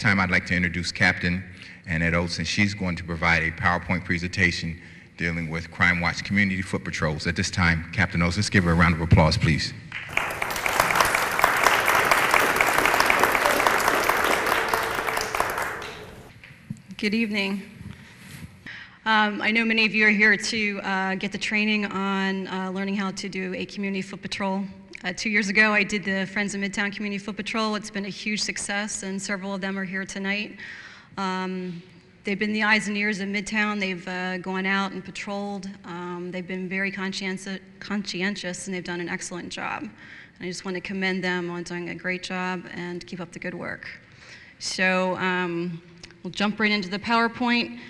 time, I'd like to introduce Captain Annette Oates, and she's going to provide a PowerPoint presentation dealing with Crime Watch Community Foot Patrols. At this time, Captain Oates, let's give her a round of applause, please. Good evening. I know many of you are here to get the training on learning how to do a community foot patrol. 2 years ago, I did the Friends of Midtown Community Foot Patrol. It's been a huge success, and several of them are here tonight. They've been the eyes and ears of Midtown. They've gone out and patrolled. They've been very conscientious, and they've done an excellent job. And I just want to commend them on doing a great job and keep up the good work. So we'll jump right into the PowerPoint.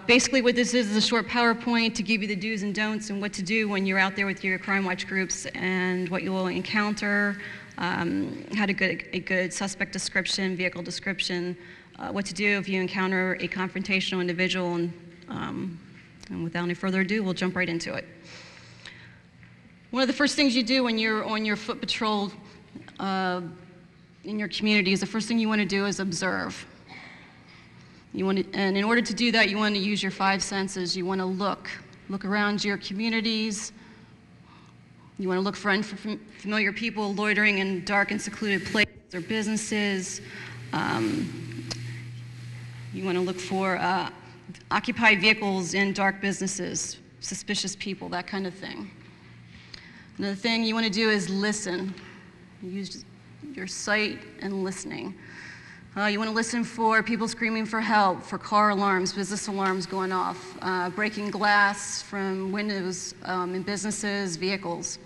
Basically what this is a short PowerPoint to give you the do's and don'ts and what to do when you're out there with your crime watch groups and what you will encounter, how to get a good suspect description, vehicle description, what to do if you encounter a confrontational individual, and without any further ado, we'll jump right into it. One of the first things you do when you're on your foot patrol in your community is the first thing you want to do is observe. And in order to do that, you want to use your 5 senses. You want to look around your communities. You want to look for unfamiliar people loitering in dark and secluded places or businesses. You want to look for occupied vehicles in dark businesses, suspicious people, that kind of thing. Another thing you want to do is listen. Use your sight and listening. You want to listen for people screaming for help, for car alarms, business alarms going off, breaking glass from windows in businesses, vehicles.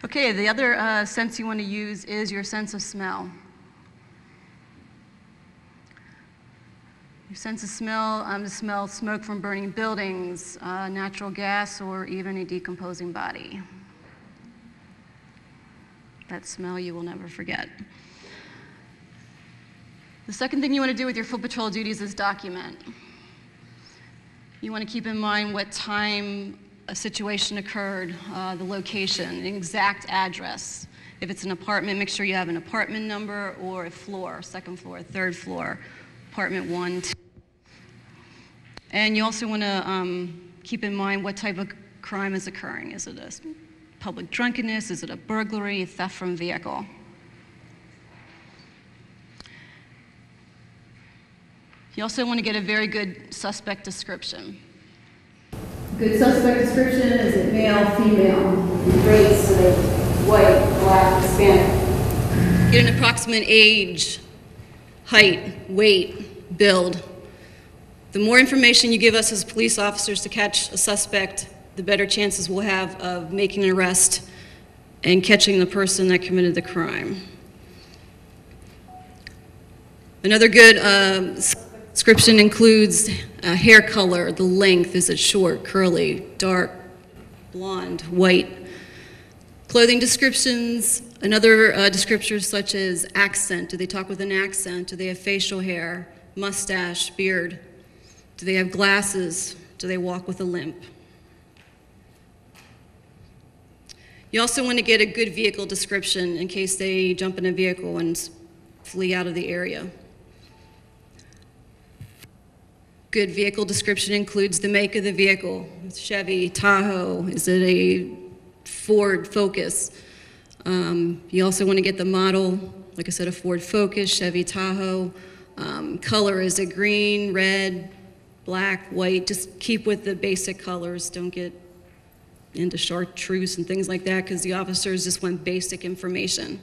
Okay, the other sense you want to use is your sense of smell. Your sense of smell, to smell smoke from burning buildings, natural gas, or even a decomposing body. That smell you will never forget. The second thing you want to do with your foot patrol duties is document. You want to keep in mind what time a situation occurred, the location, an exact address. If it's an apartment, make sure you have an apartment number or a floor, second floor, third floor. Apartment 1, 2. And you also want to keep in mind what type of crime is occurring. Is it a public drunkenness? Is it a burglary, a theft from vehicle? You also want to get a very good suspect description. Good suspect description, is it male, female? Race, are they white, black, Hispanic? Get an approximate age, height, weight, build. The more information you give us as police officers to catch a suspect, the better chances we'll have of making an arrest and catching the person that committed the crime. Another good description includes hair color, the length, is it short, curly, dark, blonde, white. Clothing descriptions, another descriptors such as accent. Do they talk with an accent? Do they have facial hair, mustache, beard? Do they have glasses? Do they walk with a limp? You also want to get a good vehicle description in case they jump in a vehicle and flee out of the area. Good vehicle description includes the make of the vehicle. Chevy, Tahoe, is it a Ford Focus? You also want to get the model, like I said, a Ford Focus, Chevy Tahoe. Color, is it green, red, black, white? Just keep with the basic colors. Don't get into chartreuse and things like that because the officers just want basic information.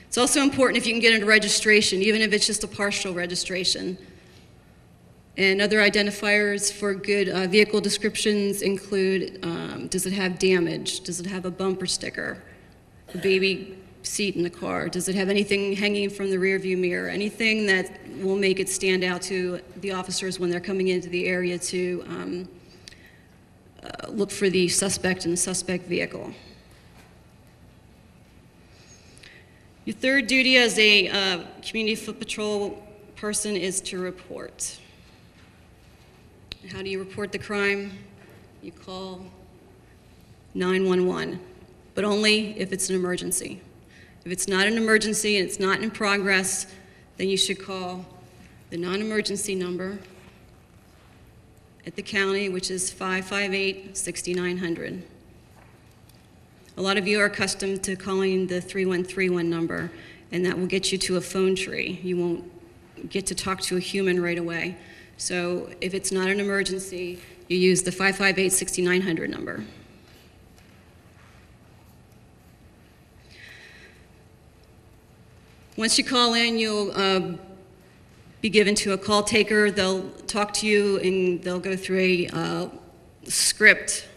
It's also important if you can get into registration, even if it's just a partial registration. And other identifiers for good vehicle descriptions include, does it have damage? Does it have a bumper sticker? A baby seat in the car? Does it have anything hanging from the rear view mirror? Anything that will make it stand out to the officers when they're coming into the area to look for the suspect in the suspect vehicle. Your third duty as a community foot patrol person is to report. How do you report the crime? You call 911, but only if it's an emergency. If it's not an emergency and it's not in progress, then you should call the non-emergency number at the county, which is 558-6900. A lot of you are accustomed to calling the 3131 number, and that will get you to a phone tree. You won't get to talk to a human right away. So if it's not an emergency, you use the 558-6900 number. Once you call in, you'll be given to a call taker. They'll talk to you and they'll go through a script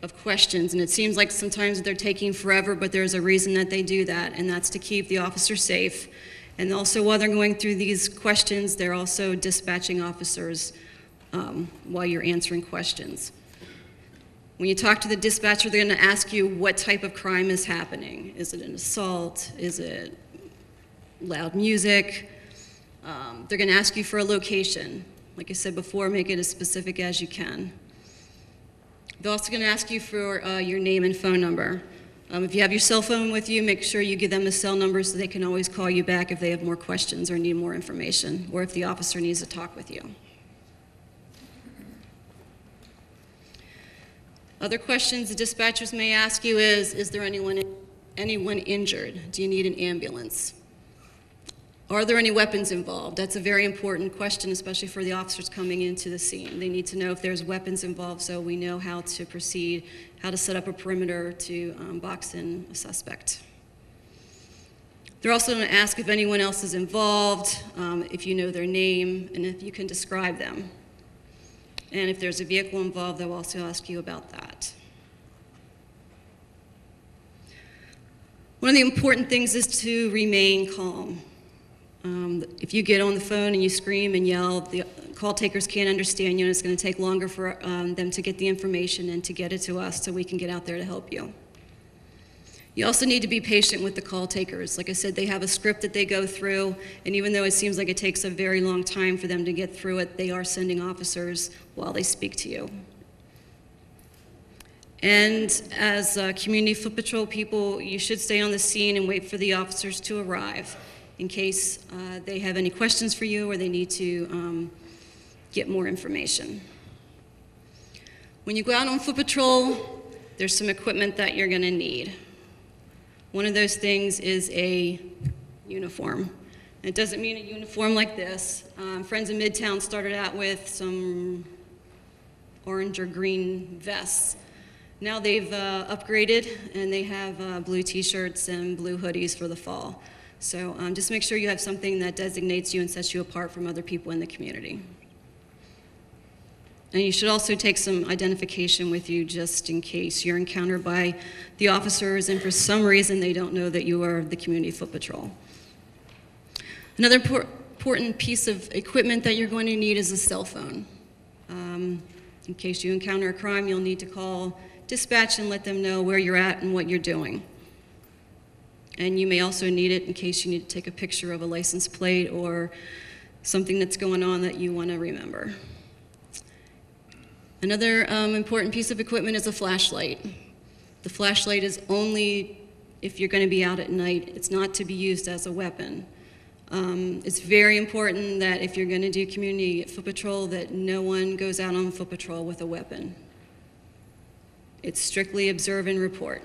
of questions. And it seems like sometimes they're taking forever, but there's a reason that they do that, and that's to keep the officer safe. And also, while they're going through these questions, they're also dispatching officers while you're answering questions. When you talk to the dispatcher, they're going to ask you what type of crime is happening. Is it an assault? Is it loud music? They're going to ask you for a location. Like I said before, make it as specific as you can. They're also going to ask you for your name and phone number. If you have your cell phone with you, make sure you give them a cell number so they can always call you back if they have more questions or need more information, or if the officer needs to talk with you. Other questions the dispatchers may ask you is there anyone injured? Do you need an ambulance? Are there any weapons involved? That's a very important question, especially for the officers coming into the scene. They need to know if there's weapons involved so we know how to proceed, how to set up a perimeter to box in a suspect. They're also going to ask if anyone else is involved, if you know their name, and if you can describe them. And if there's a vehicle involved, they'll also ask you about that. One of the important things is to remain calm. If you get on the phone and you scream and yell, the call takers can't understand you, and it's going to take longer for them to get the information and to get it to us so we can get out there to help you. You also need to be patient with the call takers. Like I said, they have a script that they go through, and even though it seems like it takes a very long time for them to get through it, they are sending officers while they speak to you. And as community foot patrol people, you should stay on the scene and wait for the officers to arrive in case they have any questions for you or they need to get more information. When you go out on foot patrol, there's some equipment that you're going to need. One of those things is a uniform. It doesn't mean a uniform like this. Friends in Midtown started out with some orange or green vests. Now they've upgraded and they have blue t-shirts and blue hoodies for the fall. So just make sure you have something that designates you and sets you apart from other people in the community. And you should also take some identification with you just in case you're encountered by the officers and for some reason they don't know that you are the community foot patrol. Another important piece of equipment that you're going to need is a cell phone. In case you encounter a crime, you'll need to call dispatch and let them know where you're at and what you're doing. And you may also need it in case you need to take a picture of a license plate or something that's going on that you want to remember. Another important piece of equipment is a flashlight. The flashlight is only if you're going to be out at night. It's not to be used as a weapon. It's very important that if you're going to do community foot patrol that no one goes out on foot patrol with a weapon. It's strictly observe and report.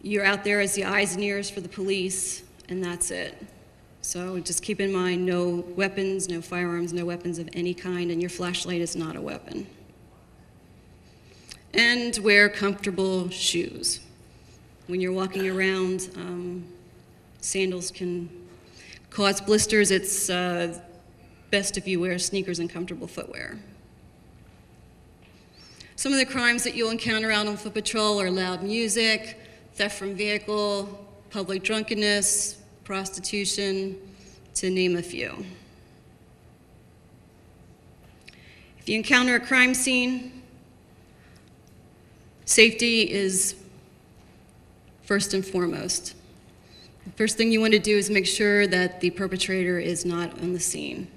You're out there as the eyes and ears for the police, and that's it. So just keep in mind, no weapons, no firearms, no weapons of any kind, and your flashlight is not a weapon. And wear comfortable shoes. When you're walking around, sandals can cause blisters. It's best if you wear sneakers and comfortable footwear. Some of the crimes that you'll encounter out on foot patrol are loud music, theft from vehicle, public drunkenness, prostitution, to name a few. If you encounter a crime scene, safety is first and foremost. The first thing you want to do is make sure that the perpetrator is not on the scene.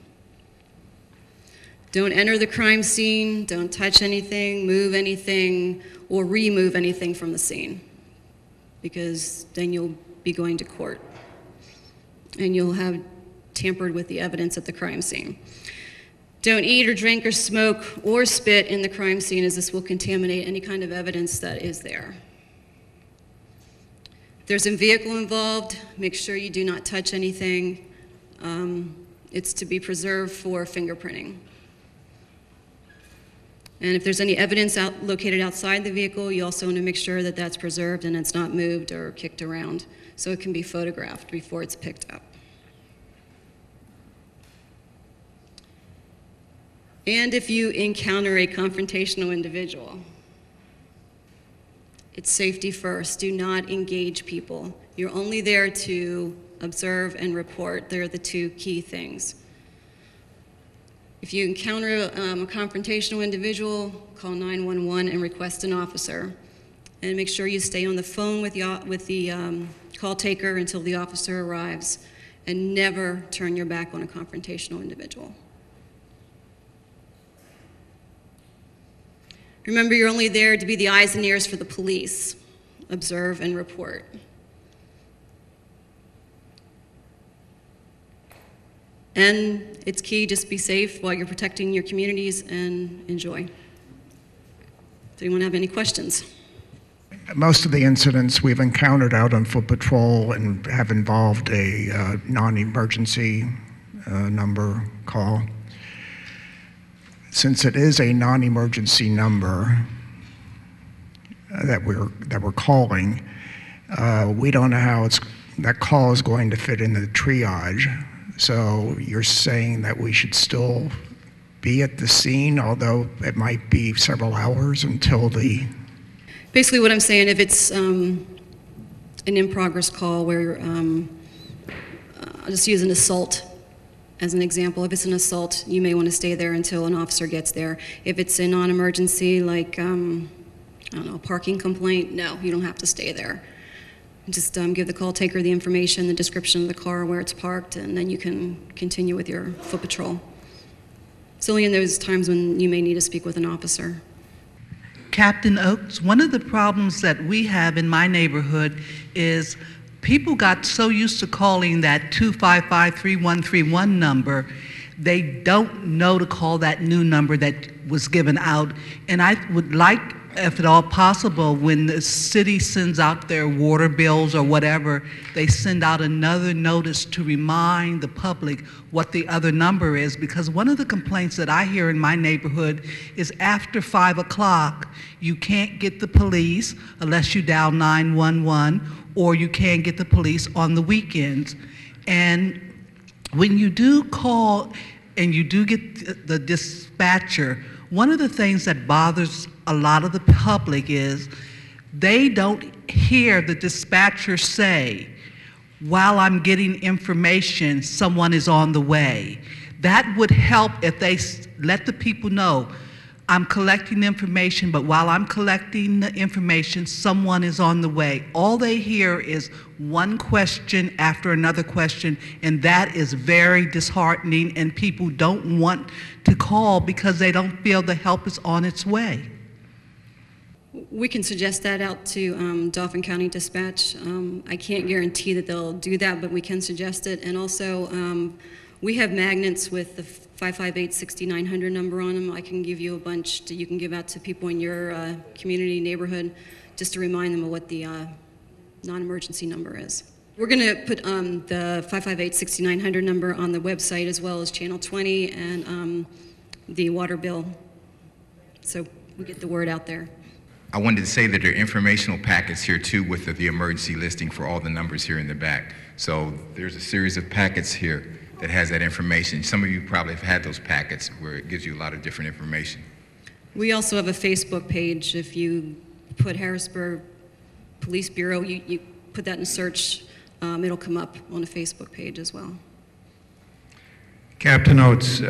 Don't enter the crime scene, don't touch anything, move anything, or remove anything from the scene, because then you'll be going to court and you'll have tampered with the evidence at the crime scene. Don't eat or drink or smoke or spit in the crime scene, as this will contaminate any kind of evidence that is there. If there's a vehicle involved, make sure you do not touch anything. It's to be preserved for fingerprinting. And if there's any evidence located outside the vehicle, you also want to make sure that that's preserved and it's not moved or kicked around, so it can be photographed before it's picked up. And if you encounter a confrontational individual, it's safety first. Do not engage people. You're only there to observe and report. They're the two key things. If you encounter a confrontational individual, call 911 and request an officer. And make sure you stay on the phone with the call taker until the officer arrives, and never turn your back on a confrontational individual. Remember, you're only there to be the eyes and ears for the police. Observe and report. And it's key, just be safe while you're protecting your communities, and enjoy. Does anyone have any questions? Most of the incidents we've encountered out on foot patrol and have involved a non-emergency number call. Since it is a non-emergency number that we're calling, we don't know how that call is going to fit in the triage. So you're saying that we should still be at the scene, although it might be several hours until the... Basically what I'm saying, if it's an in-progress call where, I'll just use an assault as an example. If it's an assault, you may want to stay there until an officer gets there. If it's a non-emergency, like, I don't know, a parking complaint, no, you don't have to stay there. Just give the call taker the information, the description of the car, where it's parked, and then you can continue with your foot patrol. It's only in those times when you may need to speak with an officer. Captain Oakes, one of the problems that we have in my neighborhood is people got so used to calling that 255-3131 number, they don't know to call that new number that was given out. And I would like, if at all possible, when the city sends out their water bills or whatever, they send out another notice to remind the public what the other number is, because one of the complaints that I hear in my neighborhood is after 5 o'clock, you can't get the police unless you dial 911, or you can't get the police on the weekends. And when you do call and you do get the dispatcher, one of the things that bothers a lot of the public is they don't hear the dispatcher say, while I'm getting information, someone is on the way. That would help if they let the people know, I'm collecting information, but while I'm collecting the information, someone is on the way. All they hear is one question after another question, and that is very disheartening, and people don't want to call because they don't feel the help is on its way. We can suggest that out to Dauphin County Dispatch. I can't guarantee that they'll do that, but we can suggest it. And also, we have magnets with the 558-6900 number on them. I can give you a bunch that you can give out to people in your community, neighborhood, just to remind them of what the non-emergency number is. We're going to put the 558-6900 number on the website, as well as Channel 20 and the water bill, so we get the word out there. I wanted to say that there are informational packets here too with the emergency listing for all the numbers here in the back. So there's a series of packets here that has that information. Some of you probably have had those packets where it gives you a lot of different information. We also have a Facebook page. If you put Harrisburg Police Bureau, you put that in search, it'll come up on a Facebook page as well. Captain Oates,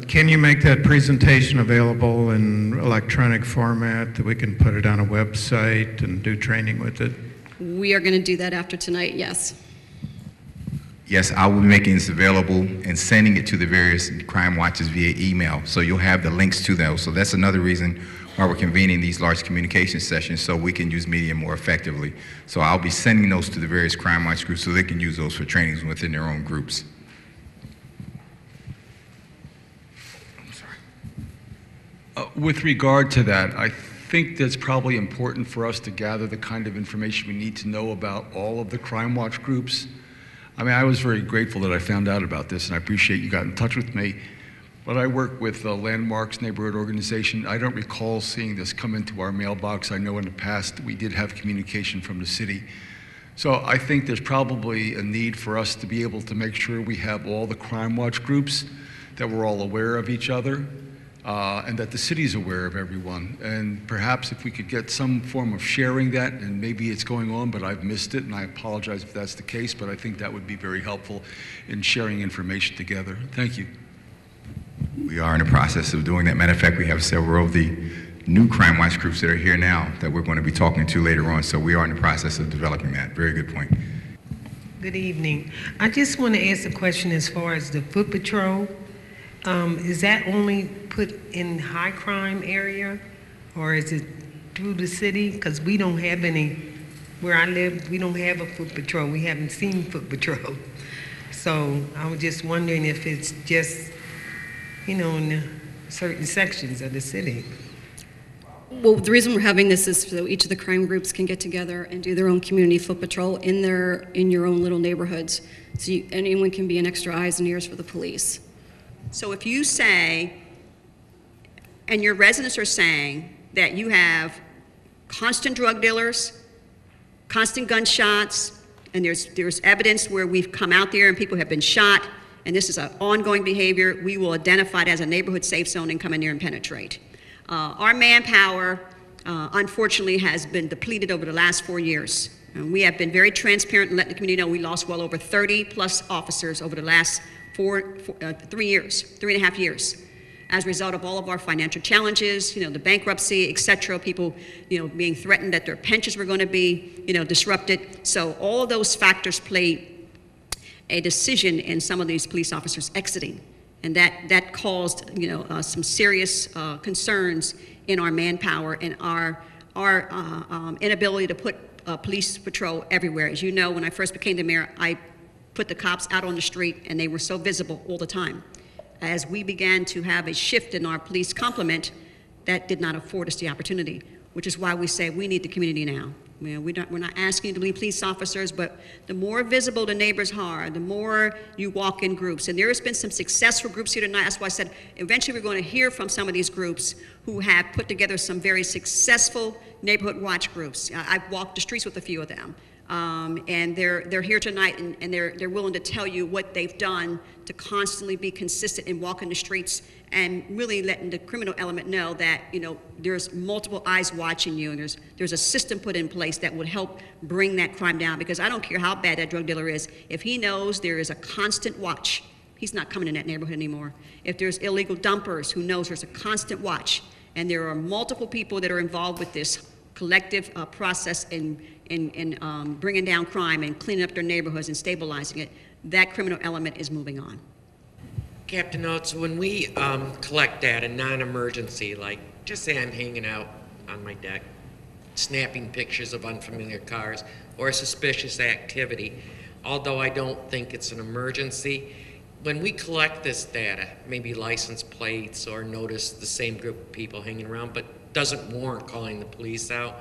can you make that presentation available in electronic format that we can put it on a website and do training with it? We are going to do that after tonight, yes. Yes, I will be making this available and sending it to the various crime watches via email. So you'll have the links to those. So that's another reason why we're convening these large communication sessions, so we can use media more effectively. So I'll be sending those to the various crime watch groups so they can use those for trainings within their own groups. I'm sorry. With regard to that, I think that's probably important for us to gather the kind of information we need to know about all of the crime watch groups. I mean, I was very grateful that I found out about this, and I appreciate you got in touch with me. But I work with the Landmarks Neighborhood Organization. I don't recall seeing this come into our mailbox. I know in the past we did have communication from the city. So I think there's probably a need for us to be able to make sure we have all the crime watch groups, that we're all aware of each other, and that the city's aware of everyone. And perhaps if we could get some form of sharing that, and maybe it's going on, but I've missed it, and I apologize if that's the case, but I think that would be very helpful in sharing information together. Thank you. We are in the process of doing that. Matter of fact, we have several of the new crime watch groups that are here now that we're going to be talking to later on. So we are in the process of developing that. Very good point. Good evening. I just want to ask a question as far as the foot patrol. Is that only put in high crime area, or is it through the city? Because we don't have any, where I live, we don't have a foot patrol. We haven't seen foot patrol. So I was just wondering if it's just, you know, in the certain sections of the city. Well, the reason we're having this is so each of the crime groups can get together and do their own community foot patrol in your own little neighborhoods. So anyone can be an extra eyes and ears for the police. So if you say, and your residents are saying that you have constant drug dealers, constant gunshots, and there's evidence where we've come out there and people have been shot, and this is an ongoing behavior, we will identify it as a neighborhood safe zone and come in there and penetrate. Our manpower, unfortunately, has been depleted over the last 4 years. And we have been very transparent and letting the community know we lost well over 30 plus officers over the last 3.5 years, as a result of all of our financial challenges, you know, the bankruptcy, et cetera, people, you know, being threatened that their pensions were going to be, you know, disrupted. So all of those factors played a decision in some of these police officers exiting. And that caused, you know, some serious concerns in our manpower and our inability to put police patrol everywhere. As you know, when I first became the mayor, I put the cops out on the street, and they were so visible all the time. As we began to have a shift in our police complement, that did not afford us the opportunity, which is why we say we need the community now. You know, we're not asking you to be police officers, but the more visible the neighbors are, the more you walk in groups. And there has been some successful groups here tonight. That's why I said eventually we're going to hear from some of these groups who have put together some very successful neighborhood watch groups. I've walked the streets with a few of them. And they're here tonight, and they're willing to tell you what they've done to constantly be consistent in walking the streets and really letting the criminal element know that, you know, there's multiple eyes watching you, and there's a system put in place that would help bring that crime down. Because I don't care how bad that drug dealer is, if he knows there is a constant watch, he's not coming in that neighborhood anymore. If there's illegal dumpers who knows there's a constant watch, and there are multiple people that are involved with this collective process in bringing down crime and cleaning up their neighborhoods and stabilizing it, that criminal element is moving on. Captain Oates, when we collect data, non-emergency, like just say I'm hanging out on my deck, snapping pictures of unfamiliar cars or suspicious activity, although I don't think it's an emergency, when we collect this data, maybe license plates or notice the same group of people hanging around, but doesn't warrant calling the police out,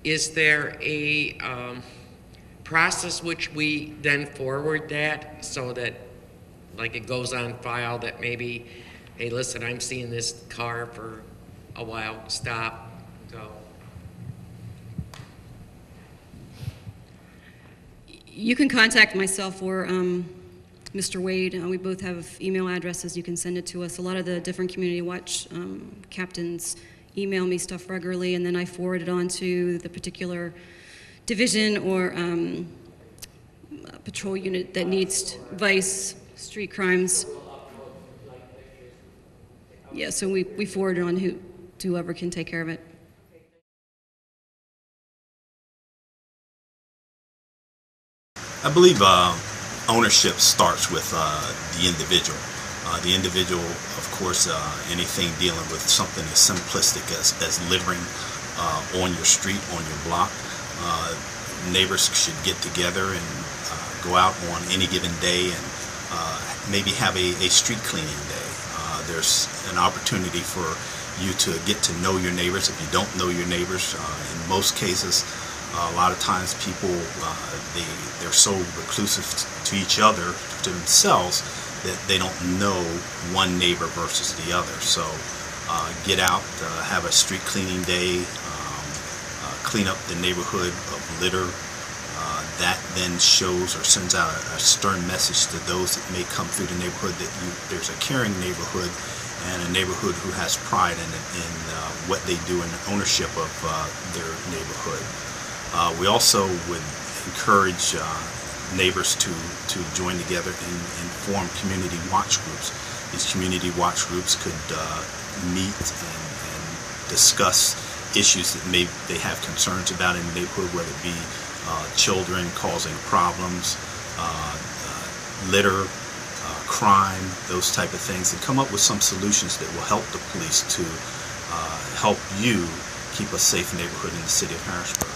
is there a process which we then forward that so that, like, it goes on file that maybe, hey, listen, I'm seeing this car for a while, stop, go? You can contact myself or Mr. Wade. We both have email addresses. You can send it to us. A lot of the different community watch captains email me stuff regularly, and then I forward it on to the particular division or patrol unit that needs vice, street crimes. Yeah, so we forward it on to whoever can take care of it. I believe ownership starts with the individual. The individual, of course, anything dealing with something as simplistic as littering on your street, on your block. Neighbors should get together and go out on any given day and maybe have a street cleaning day. There's an opportunity for you to get to know your neighbors if you don't know your neighbors. In most cases, a lot of times people, they're so reclusive to each other, to themselves, that they don't know one neighbor versus the other. So get out, have a street cleaning day, clean up the neighborhood of litter. That then shows or sends out a stern message to those that may come through the neighborhood that there's a caring neighborhood and a neighborhood who has pride in what they do in the ownership of their neighborhood. We also would encourage neighbors to join together and form community watch groups. These community watch groups could meet and discuss issues that they have concerns about in the neighborhood, whether it be children causing problems, litter, crime, those type of things, and come up with some solutions that will help the police to help you keep a safe neighborhood in the city of Harrisburg.